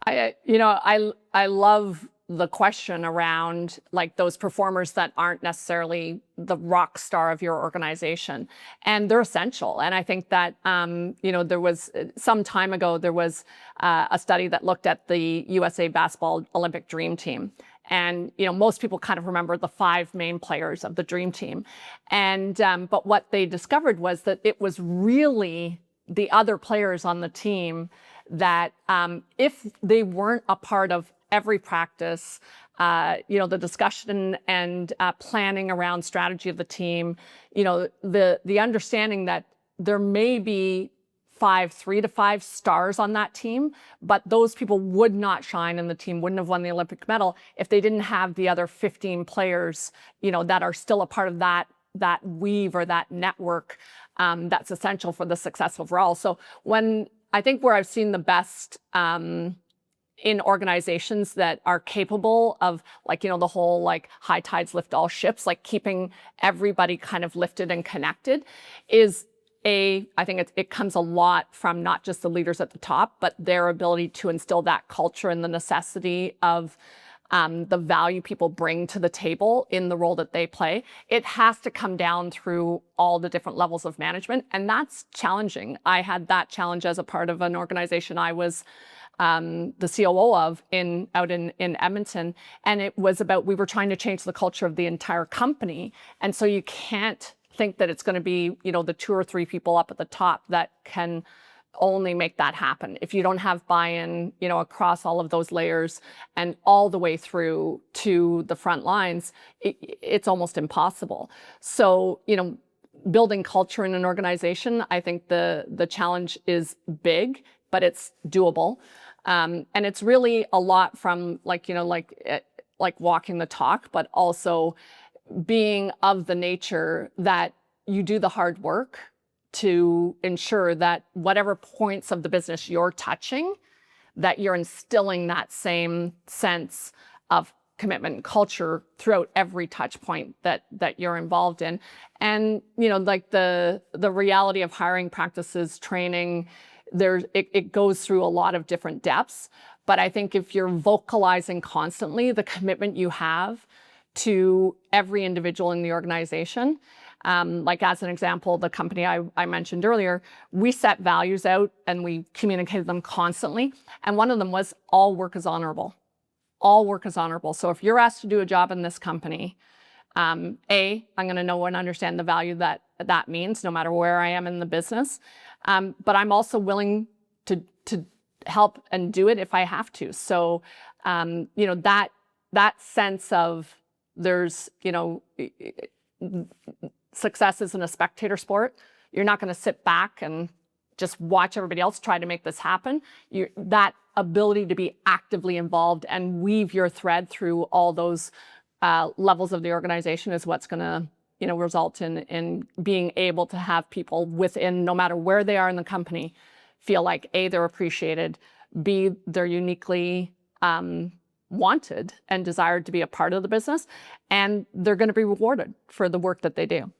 I love the question around like those performers that aren't necessarily the rock star of your organization, and they're essential. And I think that there was some time ago there was a study that looked at the USA Basketball Olympic Dream Team. And most people kind of remember the 5 main players of the Dream Team, and but what they discovered was that it was really the other players on the team that if they weren't a part of every practice, the discussion and planning around strategy of the team, the understanding that there may be 3 to 5 stars on that team, but those people would not shine and the team wouldn't have won the Olympic medal if they didn't have the other 15 players, that are still a part of that weave or that network that's essential for the success overall. So I think where I've seen the best in organizations that are capable of the whole high tides lift all ships, like keeping everybody kind of lifted and connected is I think it comes a lot from not just the leaders at the top, but their ability to instill that culture and the necessity of the value people bring to the table in the role that they play. It has to come down through all the different levels of management, and that's challenging. I had that challenge as a part of an organization I was the COO of out in Edmonton, and it was about, we were trying to change the culture of the entire company, and so you can't think that it's going to be the 2 or 3 people up at the top that can only make that happen. If you don't have buy-in, across all of those layers and all the way through to the front lines, it's almost impossible. So, building culture in an organization, I think the challenge is big, but it's doable. And it's really a lot from like walking the talk, but also being of the nature that you do the hard work to ensure that whatever points of the business you're touching, that you're instilling that same sense of commitment and culture throughout every touch point that you're involved in. And, the reality of hiring practices, training, it goes through a lot of different depths. But I think if you're vocalizing constantly the commitment you have to every individual in the organization, as an example, the company I mentioned earlier, we set values out and we communicated them constantly. And one of them was all work is honorable. All work is honorable. So if you're asked to do a job in this company, I'm going to know and understand the value that means no matter where I am in the business. But I'm also willing to help and do it if I have to. So, that sense of there's, success isn't a spectator sport. You're not going to sit back and just watch everybody else try to make this happen. That ability to be actively involved and weave your thread through all those levels of the organization is what's going to result in being able to have people within, no matter where they are in the company, feel like A, they're appreciated, B, they're uniquely wanted and desired to be a part of the business, and they're going to be rewarded for the work that they do.